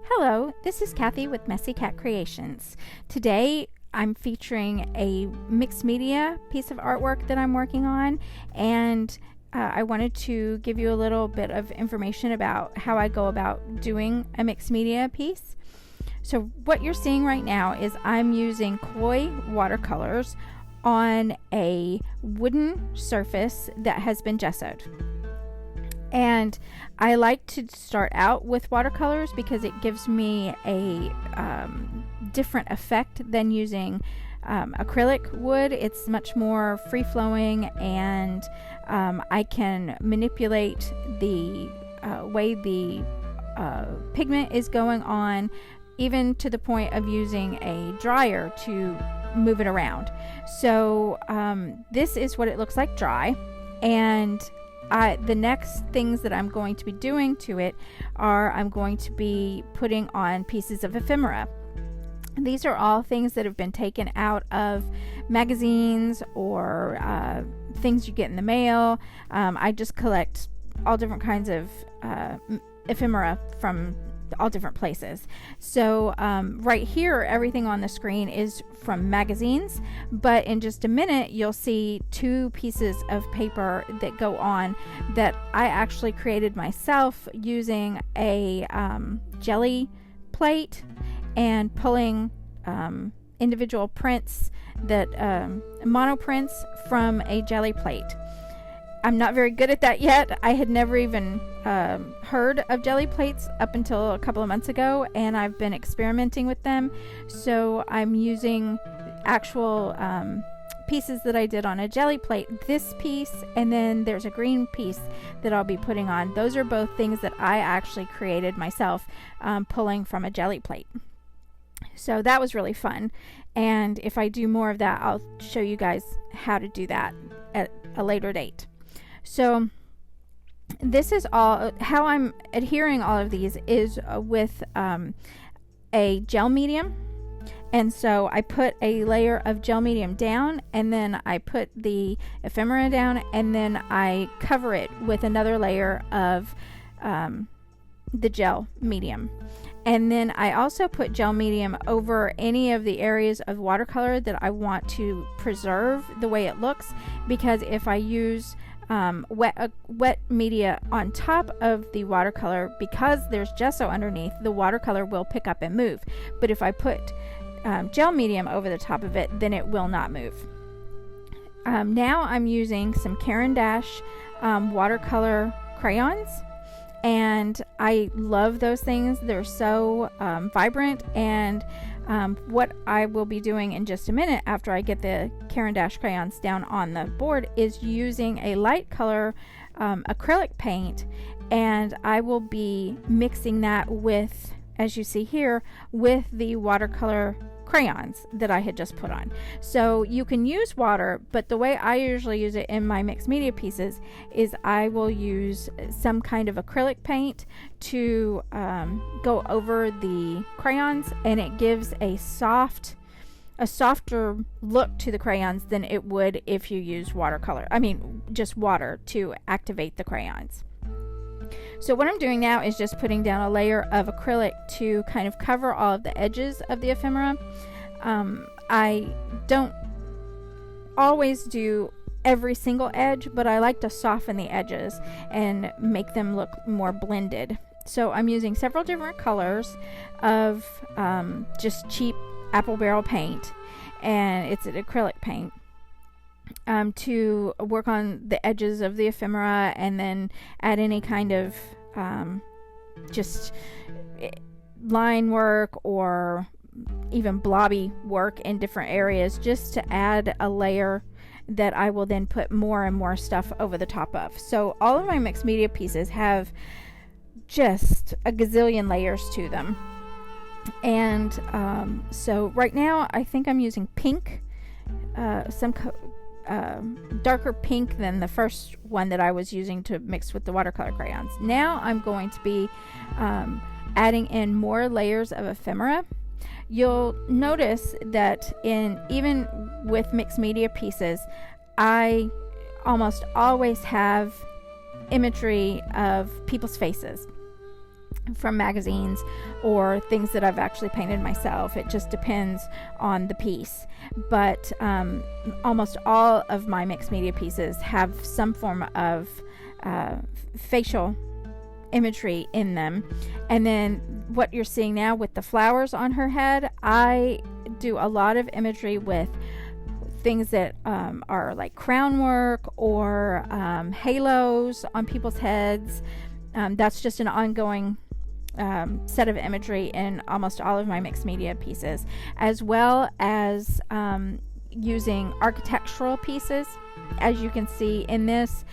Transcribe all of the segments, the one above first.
Hello, this is Kathy with Messy Cat Creations. Today I'm featuring a mixed media piece of artwork that I'm working on, and I wanted to give you a little bit of information about how I go about doing a mixed media piece. So what you're seeing right now is I'm using koi watercolors on a wooden surface that has been gessoed. And I like to start out with watercolors because it gives me a different effect than using acrylic wood. It's much more free-flowing, and I can manipulate the way the pigment is going on, even to the point of using a dryer to move it around. So this is what it looks like dry, and the next things that I'm going to be doing to it are I'm going to be putting on pieces of ephemera. These are all things that have been taken out of magazines or things you get in the mail. I just collect all different kinds of ephemera from all different places. So right here, everything on the screen is from magazines, but in just a minute you'll see two pieces of paper that go on that I actually created myself using a jelly plate and pulling individual prints, that mono prints from a jelly plate. I'm not very good at that yet. I had never even heard of jelly plates up until a couple of months ago, and I've been experimenting with them. So I'm using actual pieces that I did on a jelly plate, this piece, and then there's a green piece that I'll be putting on. Those are both things that I actually created myself, pulling from a jelly plate. So that was really fun, and if I do more of that, I'll show you guys how to do that at a later date. So this is all how I'm adhering all of these is with a gel medium. And so I put a layer of gel medium down, and then I put the ephemera down, and then I cover it with another layer of the gel medium. And then I also put gel medium over any of the areas of watercolor that I want to preserve the way it looks, because if I use wet media on top of the watercolor, because there's gesso underneath, the watercolor will pick up and move. But if I put gel medium over the top of it, then it will not move. Now I'm using some CaranD'ache watercolor crayons, and I love those things. They're so vibrant, and what I will be doing in just a minute after I get the CaranD'ache crayons down on the board is using a light color acrylic paint, and I will be mixing that with, as you see here, with the watercolor crayons that I had just put on. So you can use water, but the way I usually use it in my mixed media pieces is I will use some kind of acrylic paint to go over the crayons, and it gives a softer look to the crayons than it would if you use watercolor. I mean, just water to activate the crayons. So what I'm doing now is just putting down a layer of acrylic to kind of cover all of the edges of the ephemera. I don't always do every single edge, but I like to soften the edges and make them look more blended. So I'm using several different colors of just cheap apple barrel paint, and it's an acrylic paint, to work on the edges of the ephemera, and then add any kind of just line work or even blobby work in different areas, just to add a layer that I will then put more and more stuff over the top of. So all of my mixed media pieces have just a gazillion layers to them. And so right now I think I'm using pink, darker pink than the first one that I was using to mix with the watercolor crayons. Now I'm going to be adding in more layers of ephemera. You'll notice that even with mixed media pieces, I almost always have imagery of people's faces. from magazines or things that I've actually painted myself. It just depends on the piece. But almost all of my mixed media pieces have some form of facial imagery in them. And then what you're seeing now with the flowers on her head, I do a lot of imagery with things that are like crown work or halos on people's heads. That's just an ongoing set of imagery in almost all of my mixed media pieces, as well as using architectural pieces. As you can see in this,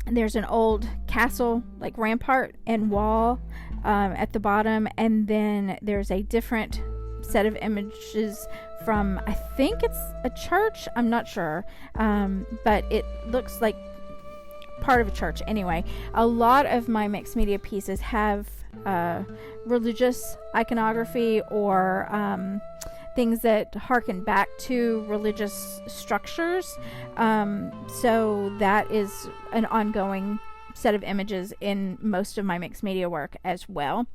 there's an old castle, like rampart and wall at the bottom, and then there's a different set of images from, I think it's a church, I'm not sure, but it looks like part of a church. Anyway, a lot of my mixed media pieces have religious iconography or things that harken back to religious structures. So that is an ongoing set of images in most of my mixed media work as well.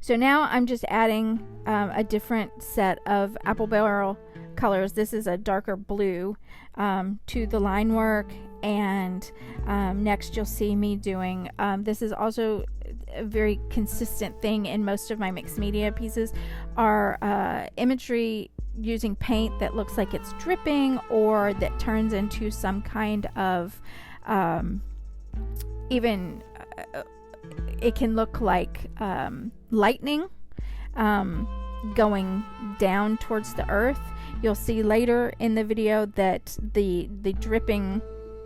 So now I'm just adding a different set of apple barrel colors. This is a darker blue to the line work, and next you'll see me doing, this is also a very consistent thing in most of my mixed media pieces, are imagery using paint that looks like it's dripping or that turns into some kind of even it can look like lightning going down towards the earth. You'll see later in the video that the dripping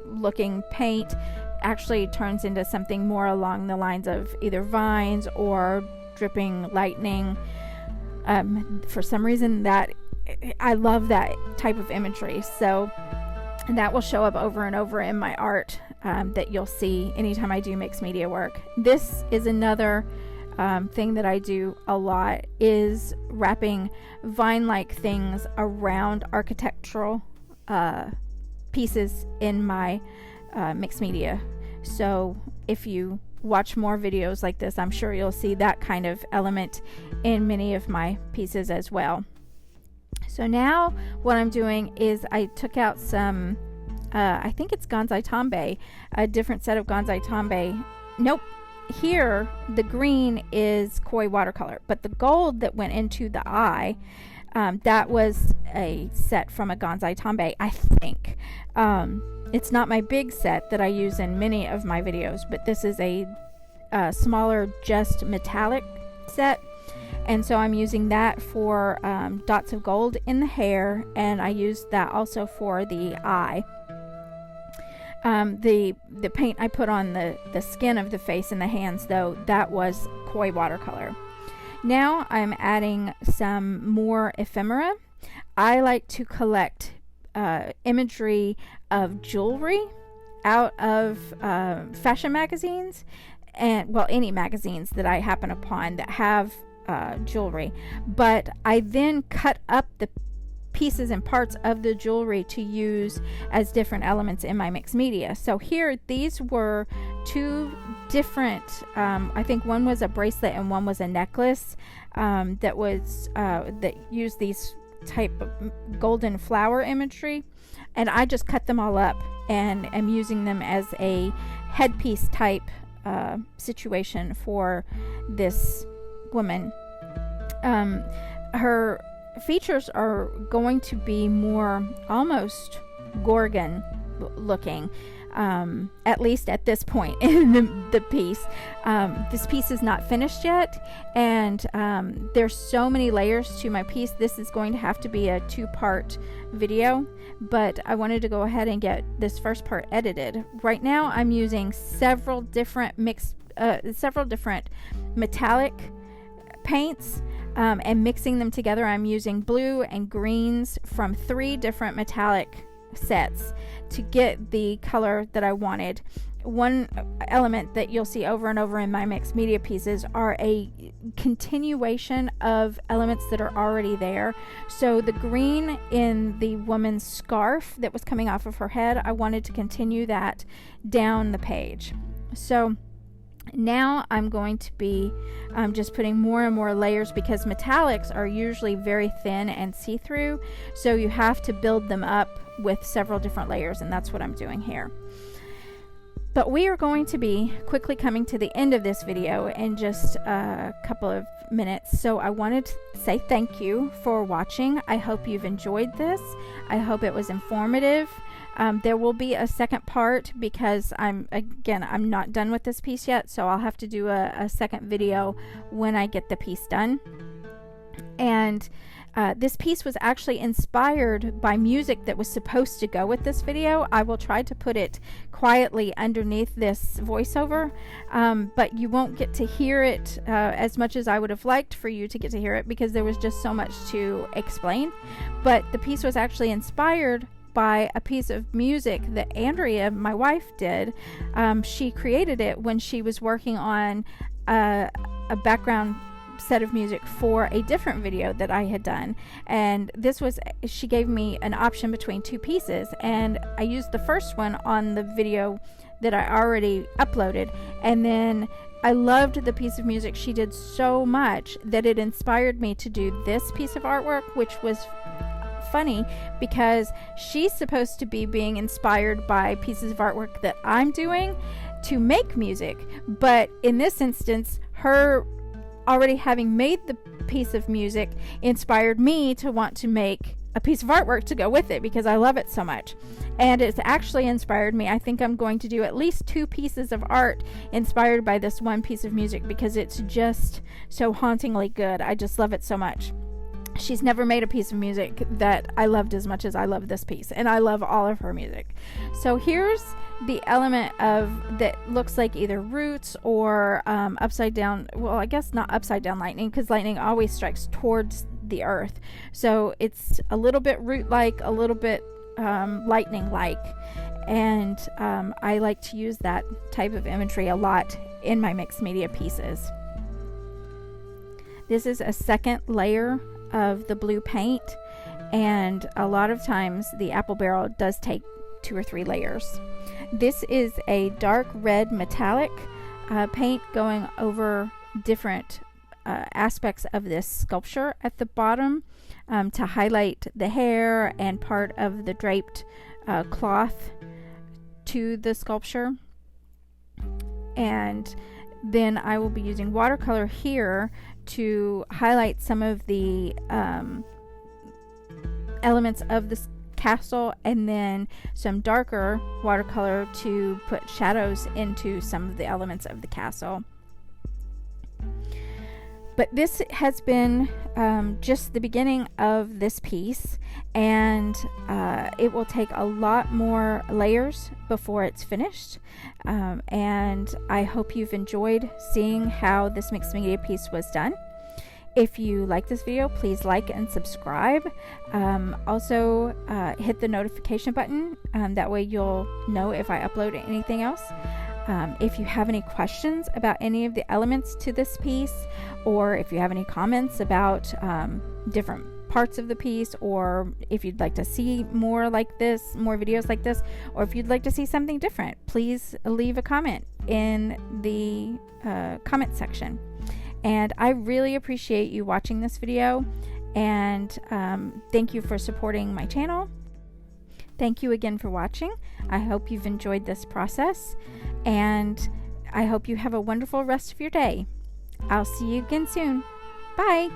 looking paint actually turns into something more along the lines of either vines or dripping lightning. For some reason, that I love that type of imagery, so that will show up over and over in my art that you'll see anytime I do mixed media work. This is another thing that I do a lot, is wrapping vine-like things around architectural pieces in my mixed media. So if you watch more videos like this, I'm sure you'll see that kind of element in many of my pieces as well. So now what I'm doing is I took out some I think it's Gansai Tambi, a different set of Gansai Tambi. Nope, here the green is koi watercolor, but the gold that went into the eye, that was a set from a Gansai Tambi, I think. It's not my big set that I use in many of my videos, but this is a smaller, just metallic set. And so I'm using that for dots of gold in the hair, and I used that also for the eye. The paint I put on the skin of the face and the hands, though, that was koi watercolor. Now I'm adding some more ephemera. I like to collect imagery of jewelry out of fashion magazines, and well, any magazines that I happen upon that have jewelry, but I then cut up the pieces and parts of the jewelry to use as different elements in my mixed media. So here, these were two different, I think one was a bracelet and one was a necklace that used these type of golden flower imagery, and I just cut them all up and am using them as a headpiece type situation for this woman. Her features are going to be more almost Gorgon looking, at least at this point in the piece. This piece is not finished yet, and there's so many layers to my piece. This is going to have to be a 2-part video, but I wanted to go ahead and get this first part edited. Right now I'm using several different metallic paints and mixing them together. I'm using blue and greens from 3 different metallic sets to get the color that I wanted. One element that you'll see over and over in my mixed media pieces are a continuation of elements that are already there. So the green in the woman's scarf that was coming off of her head, I wanted to continue that down the page. So Now I'm going to be just putting more and more layers, because metallics are usually very thin and see-through, so you have to build them up with several different layers, and that's what I'm doing here. But we are going to be quickly coming to the end of this video in just a couple of minutes, so I wanted to say thank you for watching. I hope you've enjoyed this. I hope it was informative. There will be a second part, because I'm not done with this piece yet, so I'll have to do a second video when I get the piece done. And this piece was actually inspired by music that was supposed to go with this video. I will try to put it quietly underneath this voiceover, but you won't get to hear it as much as I would have liked for you to get to hear it, because there was just so much to explain. But the piece was actually inspired by a piece of music that Andrea, my wife, did. She created it when she was working on a background set of music for a different video that I had done, and this was, she gave me an option between two pieces, and I used the first one on the video that I already uploaded, and then I loved the piece of music she did so much that it inspired me to do this piece of artwork, which was funny because she's supposed to be being inspired by pieces of artwork that I'm doing to make music, but in this instance, her already having made the piece of music inspired me to want to make a piece of artwork to go with it, because I love it so much. And it's actually inspired me. I think I'm going to do at least 2 pieces of art inspired by this one piece of music, because it's just so hauntingly good. I just love it so much. She's never made a piece of music that I loved as much as I love this piece, and I love all of her music. So here's the element of that looks like either roots or upside down, well, I guess not upside down lightning, because lightning always strikes towards the earth. So it's a little bit root-like, a little bit lightning-like, and I like to use that type of imagery a lot in my mixed media pieces. This is a second layer of the blue paint, and a lot of times the apple barrel does take 2 or 3 layers. This is a dark red metallic paint going over different aspects of this sculpture at the bottom to highlight the hair and part of the draped cloth to the sculpture. And then I will be using watercolor here to highlight some of the elements of this castle, and then some darker watercolor to put shadows into some of the elements of the castle. But this has been just the beginning of this piece, and it will take a lot more layers before it's finished, and I hope you've enjoyed seeing how this mixed media piece was done. If you like this video, please like and subscribe. Also, hit the notification button. That way you'll know if I upload anything else. If you have any questions about any of the elements to this piece, or if you have any comments about different parts of the piece, or if you'd like to see more like this, more videos like this, or if you'd like to see something different, please leave a comment in the comment section. And I really appreciate you watching this video, and thank you for supporting my channel. Thank you again for watching. I hope you've enjoyed this process, and I hope you have a wonderful rest of your day. I'll see you again soon. Bye!